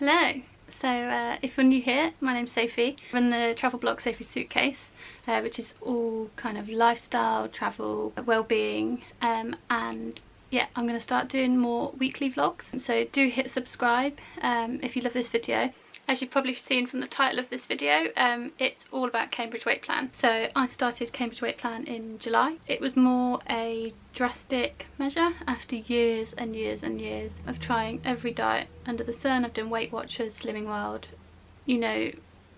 Hello! So if you're new here, my name's Sophie. I run the travel blog Sophie's Suitcase, which is all kind of lifestyle, travel, well-being, and yeah, I'm going to start doing more weekly vlogs. So do hit subscribe if you love this video. As you've probably seen from the title of this video, it's all about Cambridge Weight Plan. So I started Cambridge Weight Plan in July. It was more a drastic measure after years and years and years of trying every diet under the sun. I've done Weight Watchers, Slimming World, you know,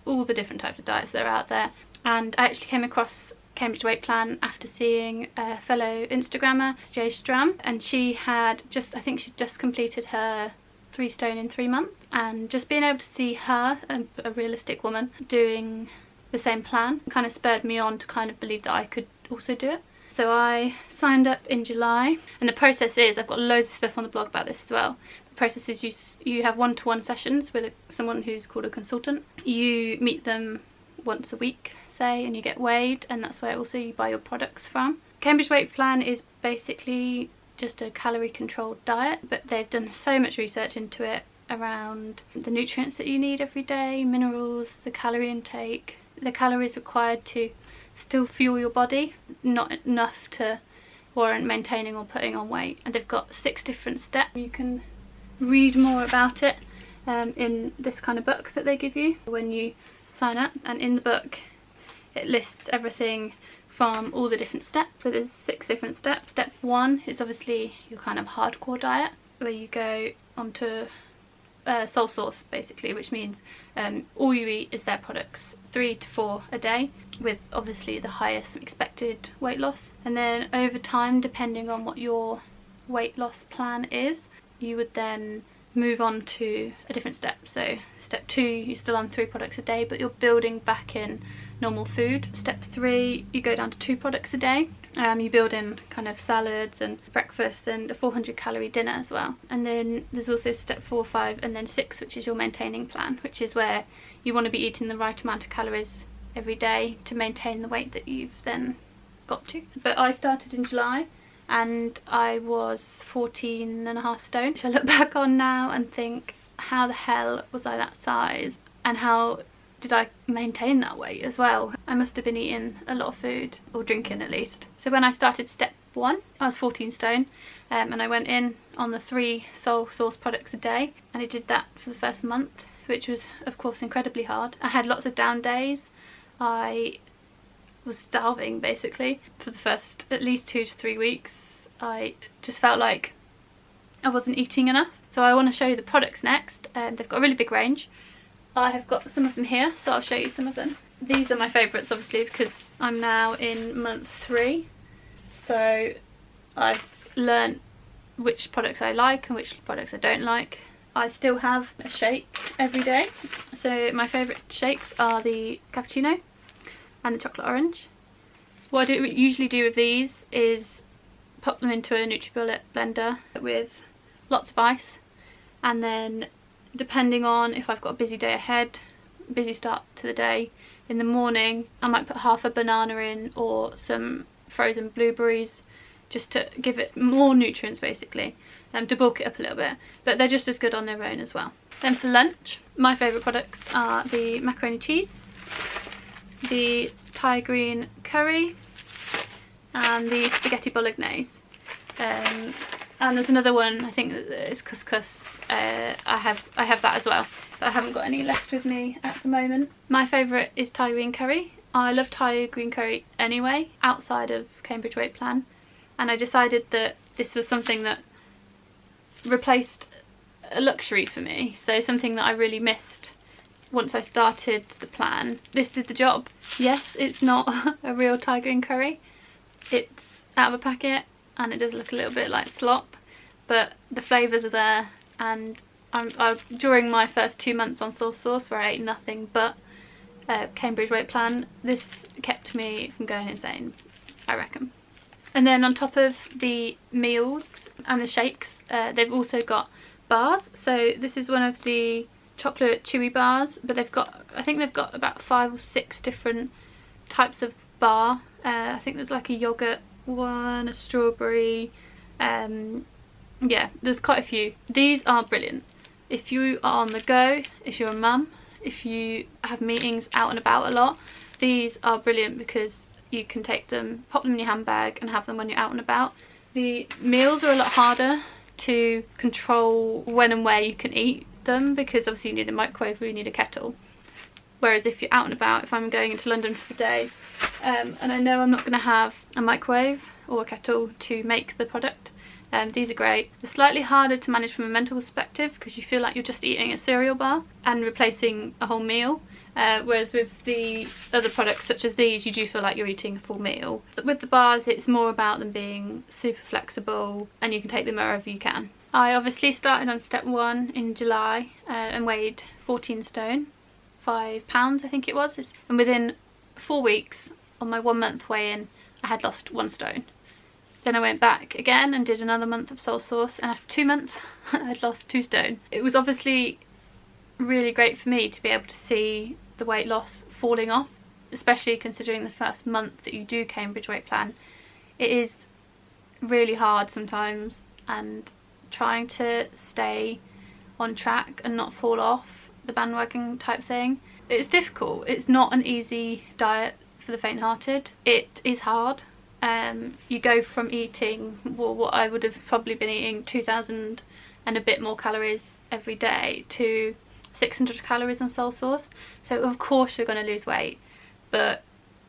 all the different types of diets that are out there. And I actually came across Cambridge Weight Plan after seeing a fellow Instagrammer, Jay Stram, and she had just, I think she'd just completed her 3 stone in 3 months, and just being able to see her, a realistic woman, doing the same plan kind of spurred me on to kind of believe that I could also do it. So I signed up in July, and the process is, I've got loads of stuff on the blog about this as well. The process is you have one-to-one sessions with someone who's called a consultant. You meet them once a week, say, and you get weighed, and that's where also you buy your products from. Cambridge Weight Plan is basically just a calorie controlled diet, but they've done so much research into it around the nutrients that you need every day, minerals, the calorie intake, the calories required to still fuel your body, not enough to warrant maintaining or putting on weight. And they've got 6 different steps. You can read more about it in this kind of book that they give you when you sign up, and in the book it lists everything from all the different steps. So there's 6 different steps. Step 1 is obviously your kind of hardcore diet, where you go onto sole source basically, which means all you eat is their products, 3 to 4 a day, with obviously the highest expected weight loss. And then over time, depending on what your weight loss plan is, you would then move on to a different step. So step 2, you're still on 3 products a day, but you're building back in normal food. Step 3, you go down to 2 products a day. You build in kind of salads and breakfast and a 400 calorie dinner as well. And then there's also step 4, 5 and then 6, which is your maintaining plan, which is where you want to be eating the right amount of calories every day to maintain the weight that you've then got to. But I started in July and I was 14.5 stone, which I look back on now and think, how the hell was I that size, and how did I maintain that weight as well? I must have been eating a lot of food, or drinking at least. So when I started step 1, I was 14 stone, and I went in on the 3 sole source products a day, and I did that for the first month, which was of course incredibly hard. I had lots of down days. I was starving basically for the first at least 2 to 3 weeks. I just felt like I wasn't eating enough. So I want to show you the products next. They've got a really big range. I have got some of them here, so I'll show you some of them. These are my favourites obviously because I'm now in month 3. So I've learnt which products I like and which products I don't like. I still have a shake every day. So my favourite shakes are the cappuccino and the chocolate orange. What I usually do with these is pop them into a NutriBullet blender with lots of ice, and then depending on if I've got a busy day ahead, busy start to the day, in the morning I might put half a banana in or some frozen blueberries just to give it more nutrients basically, to bulk it up a little bit, but they're just as good on their own as well. Then for lunch, my favourite products are the macaroni cheese, the Thai green curry and the spaghetti bolognese. And there's another one, I think it's couscous. I have that as well, but I haven't got any left with me at the moment. My favourite is Thai green curry. I love Thai green curry anyway, outside of Cambridge Weight Plan, and I decided that this was something that replaced a luxury for me, so something that I really missed once I started the plan. This did the job. Yes, it's not a real Thai green curry. It's out of a packet and it does look a little bit like slop, but the flavours are there, and during my first 2 months on sole source where I ate nothing but Cambridge Weight Plan, this kept me from going insane, I reckon. And then on top of the meals and the shakes, they've also got bars. So this is one of the chocolate chewy bars, but they've got, I think they've got about 5 or 6 different types of bar. I think there's like a yogurt one, a strawberry, yeah, there's quite a few. These are brilliant. If you are on the go, if you're a mum, if you have meetings out and about a lot, these are brilliant because you can take them, pop them in your handbag and have them when you're out and about. The meals are a lot harder to control when and where you can eat them, because obviously you need a microwave or you need a kettle. Whereas if you're out and about, if I'm going into London for the day and I know I'm not going to have a microwave or a kettle to make the product, these are great. They're slightly harder to manage from a mental perspective because you feel like you're just eating a cereal bar and replacing a whole meal. Whereas with the other products such as these, you do feel like you're eating a full meal. But with the bars, it's more about them being super flexible and you can take them wherever you can. I obviously started on step 1 in July and weighed 14 stone, 5 pounds I think it was. And within 4 weeks on my 1 month weigh-in, I had lost 1 stone. Then I went back again and did another month of Soul Sauce, and after 2 months I'd lost 2 stone. It was obviously really great for me to be able to see the weight loss falling off, especially considering the first month that you do Cambridge Weight Plan. It is really hard sometimes, and trying to stay on track and not fall off the bandwagon type thing, it's difficult. It's not an easy diet for the faint-hearted. It is hard. You go from eating, well, what I would have probably been eating 2,000 and a bit more calories every day to 600 calories on Soul Sauce. So of course you're going to lose weight, but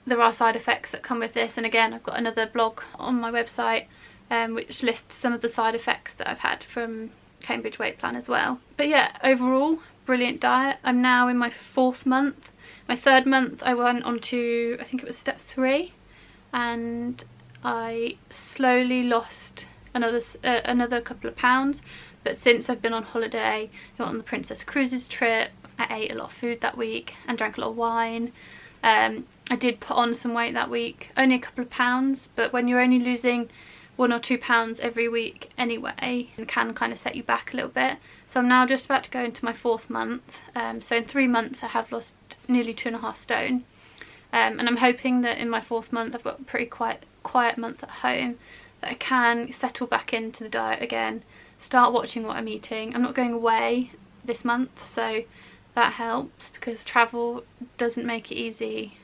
there are side effects that come with this. And again, I've got another blog on my website which lists some of the side effects that I've had from Cambridge Weight Plan as well. But yeah, overall, brilliant diet. I'm now in my 4th month. My 3rd month I went on to, I think it was step 3, and I slowly lost another couple of pounds. But since I've been on holiday, I went on the Princess Cruises trip, I ate a lot of food that week and drank a lot of wine. I did put on some weight that week, only a couple of pounds, but when you're only losing 1 or 2 pounds every week anyway, it can kind of set you back a little bit. So I'm now just about to go into my 4th month. So in 3 months I have lost nearly 2.5 stone. And I'm hoping that in my 4th month, I've got a pretty quiet month at home, that I can settle back into the diet again, start watching what I'm eating. I'm not going away this month, so that helps, because travel doesn't make it easy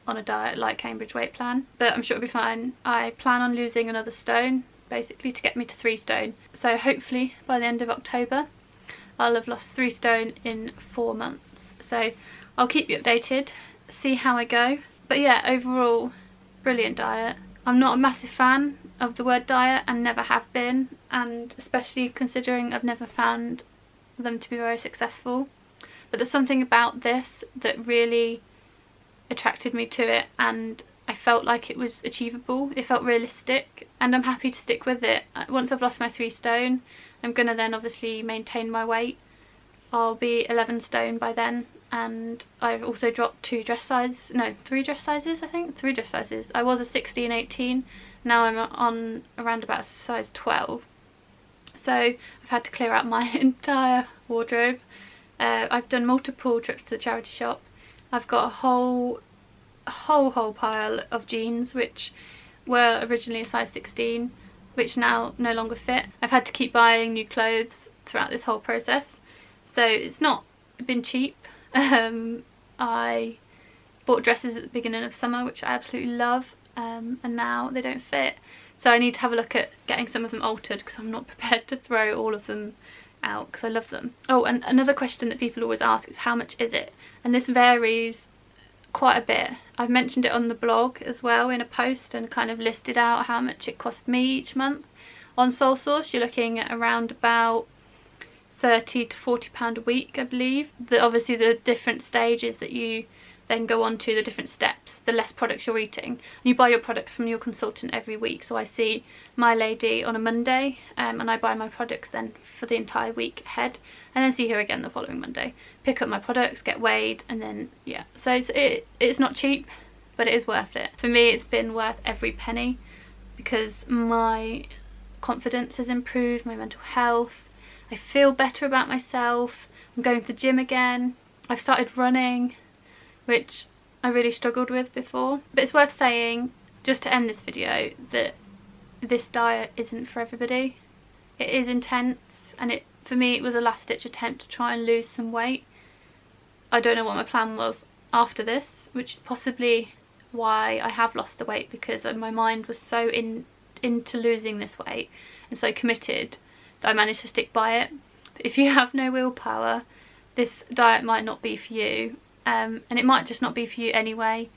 on a diet like Cambridge Weight Plan. But I'm sure it'll be fine. I plan on losing another stone, basically to get me to 3 stone. So hopefully by the end of October, I'll have lost 3 stone in 4 months. So I'll keep you updated, see how I go. But yeah, overall, brilliant diet. I'm not a massive fan of the word diet and never have been, and especially considering I've never found them to be very successful. But there's something about this that really attracted me to it, and I felt like it was achievable. It felt realistic, and I'm happy to stick with it. Once I've lost my 3 stone, I'm gonna then obviously maintain my weight. I'll be 11 stone by then, and I've also dropped 3 dress sizes I think. 3 dress sizes. I was a 16, 18, now I'm on around about size 12. So I've had to clear out my entire wardrobe. I've done multiple trips to the charity shop. I've got a whole pile of jeans which were originally a size 16, which now no longer fit. I've had to keep buying new clothes throughout this whole process, so it's not been cheap. I bought dresses at the beginning of summer which I absolutely love, and now they don't fit, so I need to have a look at getting some of them altered, because I'm not prepared to throw all of them out because I love them. Oh, and another question that people always ask is how much is it, and this varies quite a bit. I've mentioned it on the blog as well in a post and kind of listed out how much it cost me each month. On Soul Sauce you're looking at around about £30 to £40 a week, I believe. Obviously the different stages that you then go on to, the different steps, the less products you're eating. And you buy your products from your consultant every week. So I see my lady on a Monday, and I buy my products then for the entire week ahead, and then see her again the following Monday. Pick up my products, get weighed, and then yeah. So it's not cheap, but it is worth it. For me, it's been worth every penny, because my confidence has improved, my mental health, I feel better about myself, I'm going to the gym again, I've started running, which I really struggled with before. But it's worth saying, just to end this video, that this diet isn't for everybody. It is intense, and it For me, it was a last ditch attempt to try and lose some weight. I don't know what my plan was after this, which is possibly why I have lost the weight, because my mind was so into losing this weight and so committed that I managed to stick by it. But if you have no willpower, this diet might not be for you, and it might just not be for you anyway.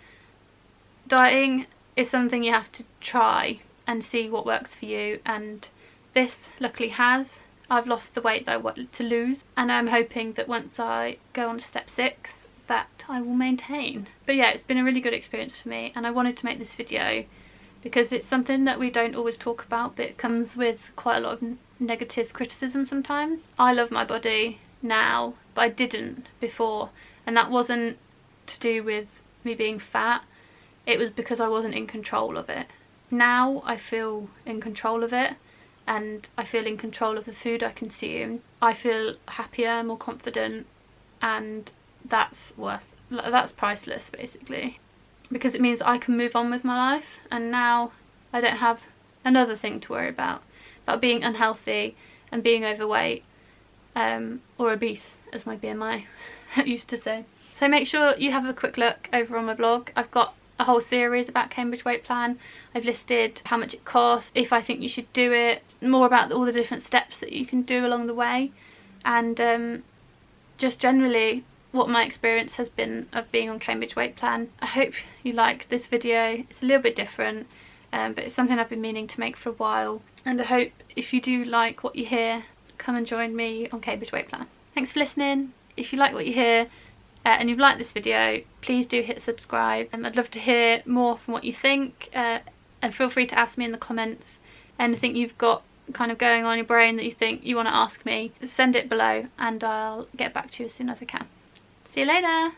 Dieting is something you have to try and see what works for you, and this luckily has. I've lost the weight that I wanted to lose, and I'm hoping that once I go on to step 6 that I will maintain. But yeah, it's been a really good experience for me, and I wanted to make this video because it's something that we don't always talk about, but it comes with quite a lot of negative criticism sometimes. I love my body now, but I didn't before, and that wasn't to do with me being fat. It was because I wasn't in control of it. Now I feel in control of it, and I feel in control of the food I consume. I feel happier, more confident, and that's priceless basically, because it means I can move on with my life, and now I don't have another thing to worry about being unhealthy and being overweight, or obese, as my BMI used to say. So make sure you have a quick look over on my blog. I've got a whole series about Cambridge Weight Plan. I've listed how much it costs, if I think you should do it, more about all the different steps that you can do along the way, and just generally what my experience has been of being on Cambridge Weight Plan. I hope you like this video. It's a little bit different, but it's something I've been meaning to make for a while, and I hope if you do like what you hear, come and join me on Cambridge Weight Plan. Thanks for listening. If you like what you hear, and you've liked this video, please do hit subscribe. I'd love to hear more from what you think, and feel free to ask me in the comments anything you've got kind of going on in your brain that you think you want to ask me. Send it below and I'll get back to you as soon as I can. See you later!